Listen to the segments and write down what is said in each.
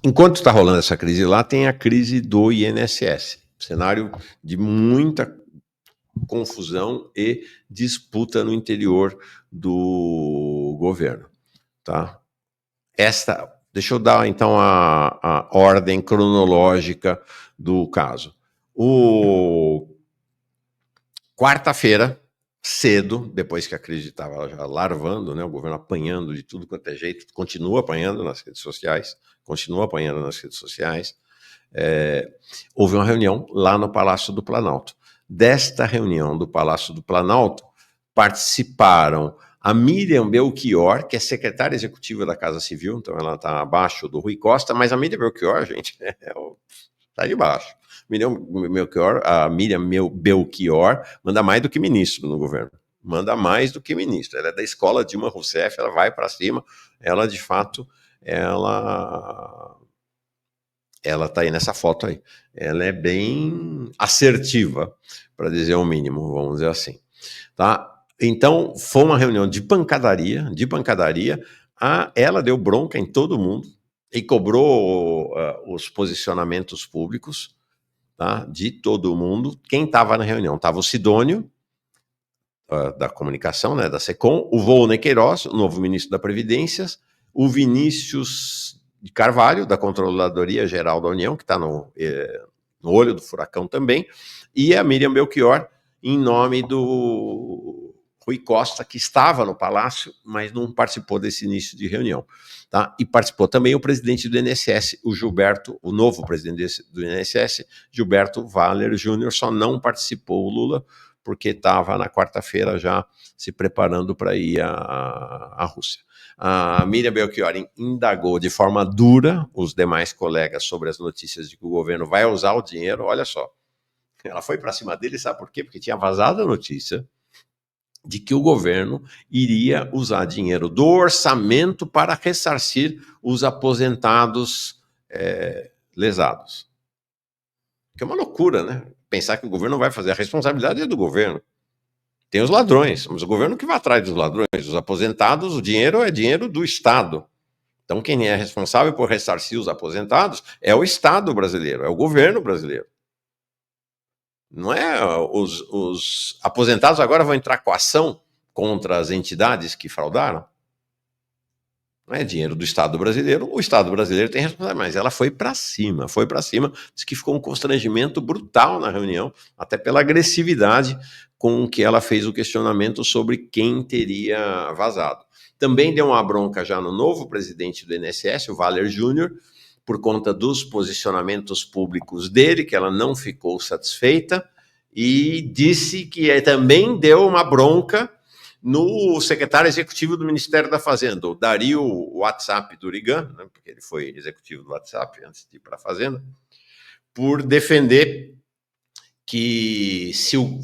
Enquanto está rolando essa crise lá, tem a crise do INSS. Cenário de muita confusão e disputa no interior do governo, tá? Deixa eu dar então a ordem cronológica do caso. Quarta-feira, cedo, depois que a crise estava já larvando, né, o governo apanhando de tudo quanto é jeito, continua apanhando nas redes sociais, houve uma reunião lá no Palácio do Planalto. Desta reunião do Palácio do Planalto, participaram a Miriam Belchior, que é secretária executiva da Casa Civil, então ela está abaixo do Rui Costa, mas a Miriam Belchior, gente, está de baixo. A Miriam Belchior manda mais do que ministro no governo. Manda mais do que ministro. Ela é da escola Dilma Rousseff, ela vai para cima. Ela, de fato, ela está aí nessa foto aí. Ela é bem assertiva, para dizer o mínimo, vamos dizer assim. Tá? Então, foi uma reunião de pancadaria. Ela deu bronca em todo mundo e cobrou os posicionamentos públicos, tá, de todo mundo. Quem estava na reunião? Estava o Sidônio, da comunicação, né, da SECOM, o Volney Queiroz, o novo ministro da Previdência, o Vinícius de Carvalho, da Controladoria Geral da União, que está no olho do furacão também, e a Miriam Belchior, em nome do Rui Costa, que estava no Palácio, mas não participou desse início de reunião. Tá? E participou também o presidente do INSS, o novo presidente do INSS, Gilberto Valer Júnior, só não participou o Lula, porque estava na quarta-feira já se preparando para ir à Rússia. A Miriam Belchior indagou de forma dura os demais colegas sobre as notícias de que o governo vai usar o dinheiro. Olha só, ela foi para cima dele, sabe por quê? Porque tinha vazado a notícia de que o governo iria usar dinheiro do orçamento para ressarcir os aposentados lesados. Que é uma loucura, né? Pensar que o governo vai fazer. A responsabilidade é do governo. Tem os ladrões, mas o governo que vai atrás dos ladrões. Os aposentados, o dinheiro é dinheiro do Estado. Então, quem é responsável por ressarcir os aposentados é o Estado brasileiro, é o governo brasileiro. Não é os aposentados agora vão entrar com ação contra as entidades que fraudaram? Não é dinheiro do Estado brasileiro, o Estado brasileiro tem responsabilidade, mas ela foi para cima, diz que ficou um constrangimento brutal na reunião, até pela agressividade com que ela fez o questionamento sobre quem teria vazado. Também deu uma bronca já no novo presidente do INSS, o Valer Júnior, por conta dos posicionamentos públicos dele, que ela não ficou satisfeita, e disse que também deu uma bronca no secretário executivo do Ministério da Fazenda, o Dario WhatsApp Durigan, né, porque ele foi executivo do WhatsApp antes de ir para a Fazenda, por defender que se o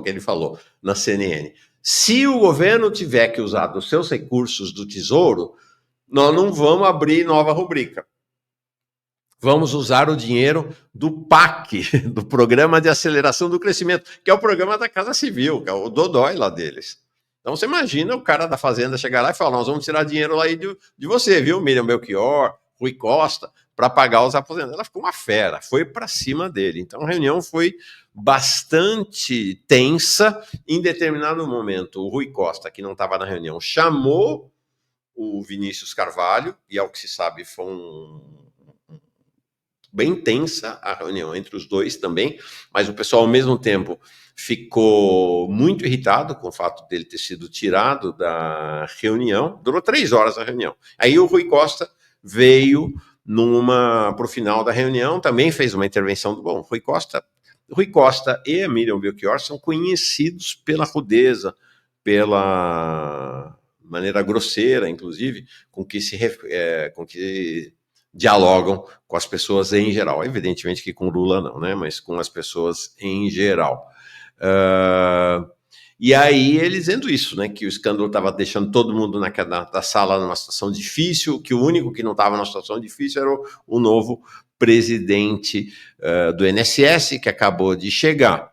que ele falou na CNN, se o governo tiver que usar dos seus recursos do Tesouro, nós não vamos abrir nova rubrica. Vamos usar o dinheiro do PAC, do Programa de Aceleração do Crescimento, que é o programa da Casa Civil, que é o dodói lá deles. Então você imagina o cara da Fazenda chegar lá e falar, nós vamos tirar dinheiro lá aí de você, viu, Miriam Belchior, Rui Costa, para pagar os aposentados. Ela ficou uma fera, foi para cima dele. Então a reunião foi bastante tensa. Em determinado momento, o Rui Costa, que não estava na reunião, chamou o Vinícius Carvalho, e ao que se sabe foi bem tensa a reunião entre os dois também, mas o pessoal ao mesmo tempo ficou muito irritado com o fato dele ter sido tirado da reunião. Durou 3 horas a reunião. Aí o Rui Costa veio para o final da reunião, também fez uma intervenção do bom. Rui Costa e a Miriam Belchior são conhecidos pela rudeza, pela maneira grosseira, inclusive, com que dialogam com as pessoas em geral. Evidentemente que com Lula não, né? Mas com as pessoas em geral. E aí ele dizendo isso, né? Que o escândalo estava deixando todo mundo da sala numa situação difícil, que o único que não estava numa situação difícil era o novo presidente do INSS, que acabou de chegar.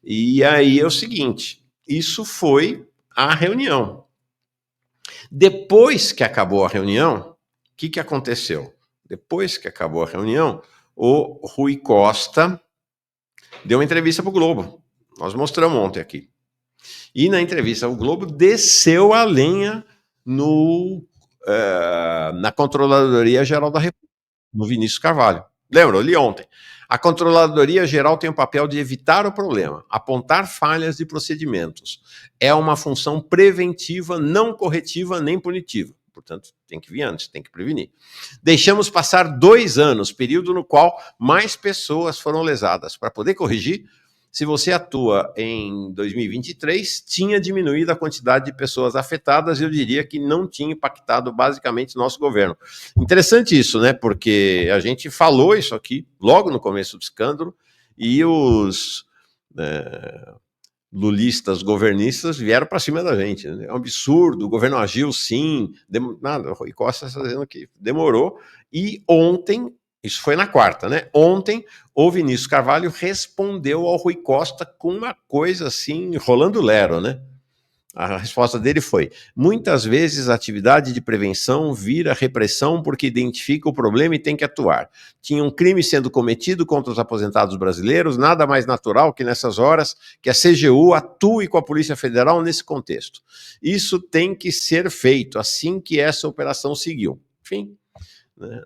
E aí é o seguinte, isso foi a reunião. Depois que acabou a reunião, o que aconteceu? depois que acabou a reunião, o Rui Costa deu uma entrevista para o Globo. Nós mostramos ontem aqui. E na entrevista, o Globo desceu a lenha na Controladoria Geral da República, no Vinícius Carvalho. Lembra? Eu li ontem. A Controladoria Geral tem o papel de evitar o problema, apontar falhas de procedimentos. É uma função preventiva, não corretiva nem punitiva. Portanto, tem que vir antes, tem que prevenir. Deixamos passar 2 anos, período no qual mais pessoas foram lesadas. Para poder corrigir, se você atua em 2023, tinha diminuído a quantidade de pessoas afetadas, eu diria que não tinha impactado basicamente nosso governo. Interessante isso, né? Porque a gente falou isso aqui logo no começo do escândalo e os lulistas governistas vieram para cima da gente. Né? É um absurdo, o governo agiu sim, nada, o Rui Costa está dizendo que demorou, e ontem, isso foi na quarta, né? Ontem, o Vinícius Carvalho respondeu ao Rui Costa com uma coisa assim, rolando lero, né? A resposta dele foi: muitas vezes a atividade de prevenção vira repressão porque identifica o problema e tem que atuar. Tinha um crime sendo cometido contra os aposentados brasileiros, nada mais natural que nessas horas que a CGU atue com a Polícia Federal nesse contexto. Isso tem que ser feito assim que essa operação seguiu. Enfim, né?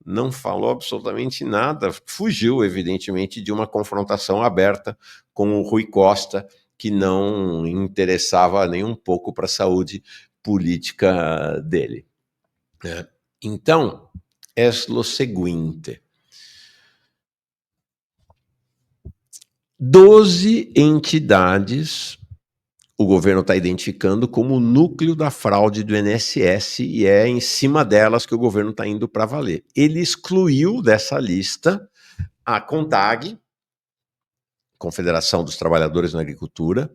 Não falou absolutamente nada, fugiu, evidentemente, de uma confrontação aberta com o Rui Costa, que não interessava nem um pouco para a saúde política dele. Né? Então, é o seguinte: 12 entidades o governo está identificando como o núcleo da fraude do INSS e é em cima delas que o governo está indo para valer. Ele excluiu dessa lista a CONTAG, Confederação dos Trabalhadores na Agricultura,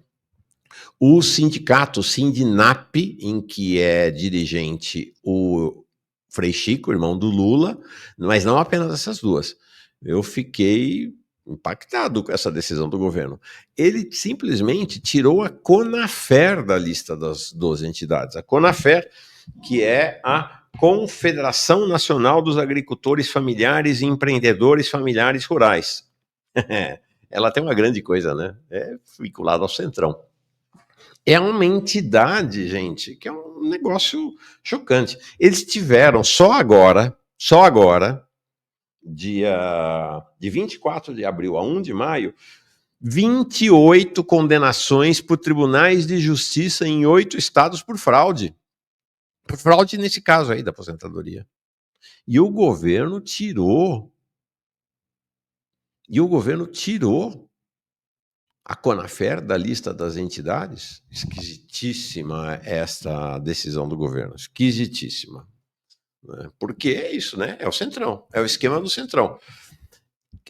o sindicato Sindinap, em que é dirigente o Frei Chico, irmão do Lula, mas não apenas essas duas. Eu fiquei impactado com essa decisão do governo. Ele simplesmente tirou a Conafer da lista das 12 entidades. A Conafer, que é a Confederação Nacional dos Agricultores Familiares e Empreendedores Familiares Rurais. Ela tem uma grande coisa, né? É vinculada ao Centrão. É uma entidade, gente, que é um negócio chocante. Eles tiveram só agora, de 24 de abril a 1 de maio, 28 condenações por tribunais de justiça em 8 estados por fraude. Por fraude nesse caso aí da aposentadoria. E o governo tirou a Conafer da lista das entidades. Esquisitíssima esta decisão do governo, esquisitíssima. Porque é isso, né? É o Centrão, é o esquema do Centrão.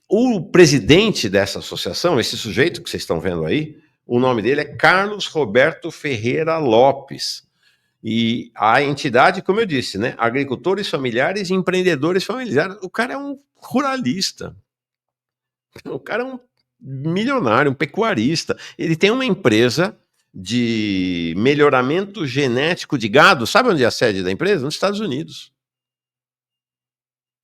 O presidente dessa associação, esse sujeito que vocês estão vendo aí, o nome dele é Carlos Roberto Ferreira Lopes. E a entidade, como eu disse, né? Agricultores familiares e empreendedores familiares. O cara é um ruralista. O cara é um milionário, um pecuarista. Ele tem uma empresa de melhoramento genético de gado. Sabe onde é a sede da empresa? Nos Estados Unidos.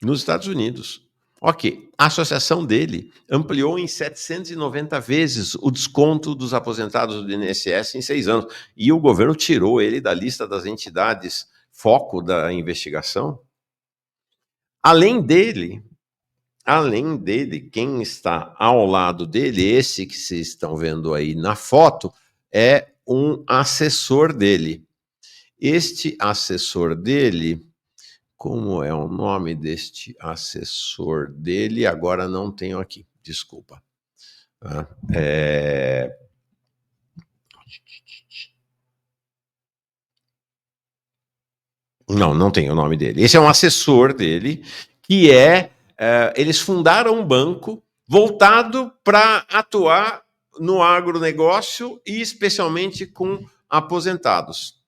Nos Estados Unidos. Ok, a associação dele ampliou em 790 vezes o desconto dos aposentados do INSS em 6 anos. E o governo tirou ele da lista das entidades foco da investigação. Além dele, quem está ao lado dele, esse que vocês estão vendo aí na foto, é um assessor dele. Este assessor dele, como é o nome deste assessor dele? Agora não tenho aqui, desculpa. Não tenho o nome dele. Esse é um assessor dele, que eles fundaram um banco voltado para atuar no agronegócio e especialmente com aposentados.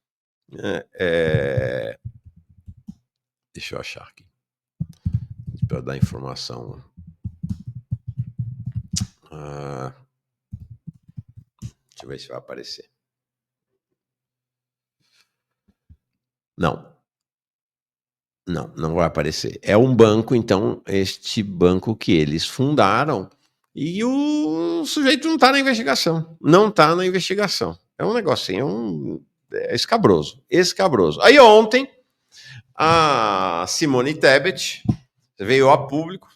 Deixa eu achar aqui, para dar informação. Deixa eu ver se vai aparecer. Não. Não, não vai aparecer. É um banco, então, este banco que eles fundaram e o sujeito não está na investigação. Não está na investigação. É um negocinho, é escabroso. Escabroso. Aí ontem, a Simone Tebet veio a público.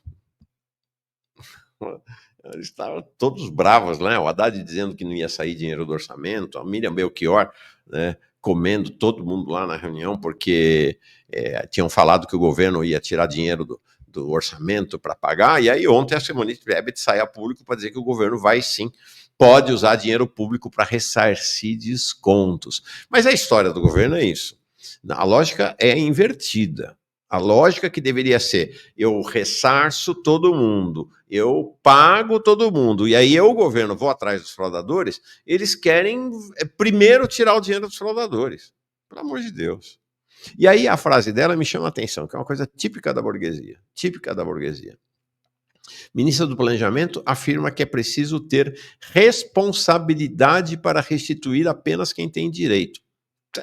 Eles estavam todos bravos, né? O Haddad dizendo que não ia sair dinheiro do orçamento, a Miriam Belchior, né, comendo todo mundo lá na reunião, porque tinham falado que o governo ia tirar dinheiro do orçamento para pagar, e aí ontem a Simone Tebet saiu a público para dizer que o governo vai sim, pode usar dinheiro público para ressarcir descontos. Mas a história do governo é isso. A lógica é invertida. A lógica que deveria ser: eu ressarço todo mundo, eu pago todo mundo, e aí eu, o governo, vou atrás dos fraudadores, eles querem primeiro tirar o dinheiro dos fraudadores. Pelo amor de Deus. E aí a frase dela me chama a atenção, que é uma coisa típica da burguesia. Típica da burguesia. Ministra do Planejamento afirma que é preciso ter responsabilidade para restituir apenas quem tem direito.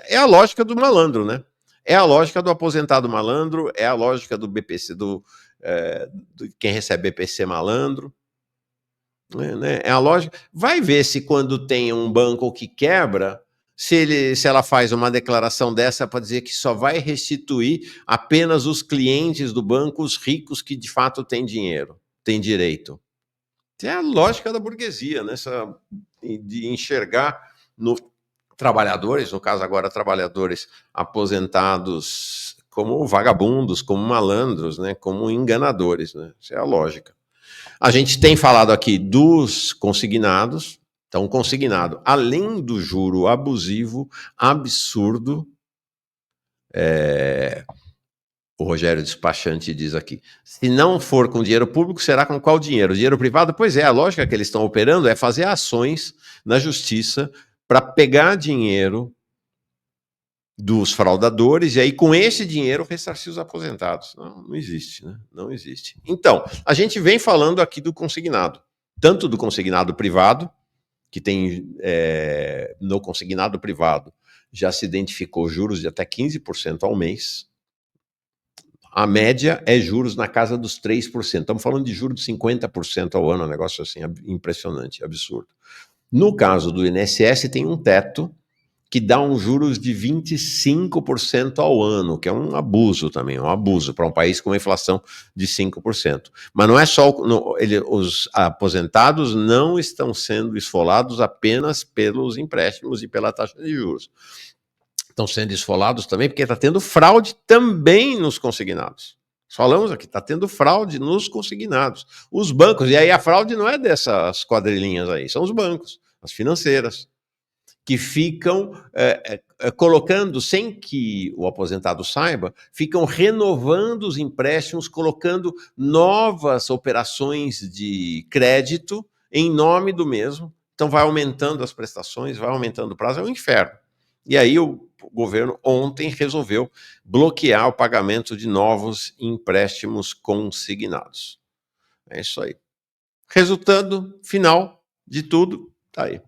É a lógica do malandro, né? É a lógica do aposentado malandro, é a lógica do BPC, do quem recebe BPC malandro, né? É a lógica. Vai ver se quando tem um banco que quebra, se ela faz uma declaração dessa para dizer que só vai restituir apenas os clientes do banco, os ricos que de fato têm dinheiro, têm direito. É a lógica da burguesia, né? De enxergar no trabalhadores, no caso agora trabalhadores aposentados, como vagabundos, como malandros, né? Como enganadores, né? Essa é a lógica. A gente tem falado aqui dos consignados. Então, consignado, além do juro abusivo, absurdo, o Rogério Despachante diz aqui: se não for com dinheiro público, será com qual dinheiro? Dinheiro privado? Pois é, a lógica que eles estão operando é fazer ações na justiça para pegar dinheiro dos fraudadores e aí com esse dinheiro ressarcir os aposentados. Não, não existe, né? Não existe. Então, a gente vem falando aqui do consignado, tanto do consignado privado, que tem no consignado privado já se identificou juros de até 15% ao mês. A média é juros na casa dos 3%. Estamos falando de juros de 50% ao ano, um negócio assim impressionante, absurdo. No caso do INSS, tem um teto que dá uns juros de 25% ao ano, que é um abuso também, um abuso para um país com uma inflação de 5%. Mas não é só, os aposentados não estão sendo esfolados apenas pelos empréstimos e pela taxa de juros. Estão sendo esfolados também porque está tendo fraude também nos consignados. Falamos aqui, está tendo fraude nos consignados. Os bancos, e aí a fraude não é dessas quadrilhinhas aí, são os bancos, as financeiras, que ficam colocando, sem que o aposentado saiba, ficam renovando os empréstimos, colocando novas operações de crédito em nome do mesmo. Então vai aumentando as prestações, vai aumentando o prazo, é um inferno. E aí o governo ontem resolveu bloquear o pagamento de novos empréstimos consignados. É isso aí. Resultado final de tudo, tá aí.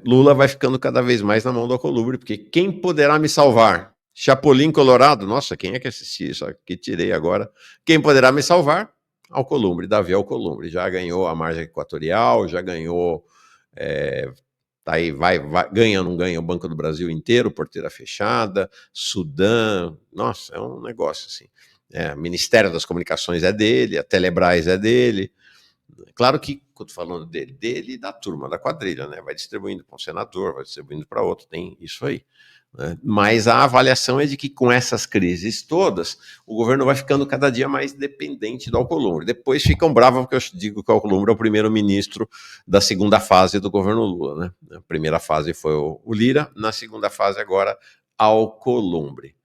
Lula vai ficando cada vez mais na mão do Alcolumbre, porque quem poderá me salvar? Chapolin Colorado, nossa, quem é que assistiu isso aqui? Tirei agora. Quem poderá me salvar? Alcolumbre, Davi Alcolumbre. Já ganhou a margem equatorial, já ganhou. Tá aí, vai, ganha ou não ganha o Banco do Brasil inteiro, porteira fechada, Sudã, nossa, é um negócio assim. Ministério das Comunicações é dele, a Telebrás é dele. Claro que, quando estou falando dele e da turma, da quadrilha, né? Vai distribuindo para um senador, vai distribuindo para outro, tem isso aí. Né? Mas a avaliação é de que com essas crises todas, o governo vai ficando cada dia mais dependente do Alcolumbre. Depois ficam bravos porque eu digo que o Alcolumbre é o primeiro-ministro da segunda fase do governo Lula. Né? A primeira fase foi o Lira, na segunda fase agora, Alcolumbre.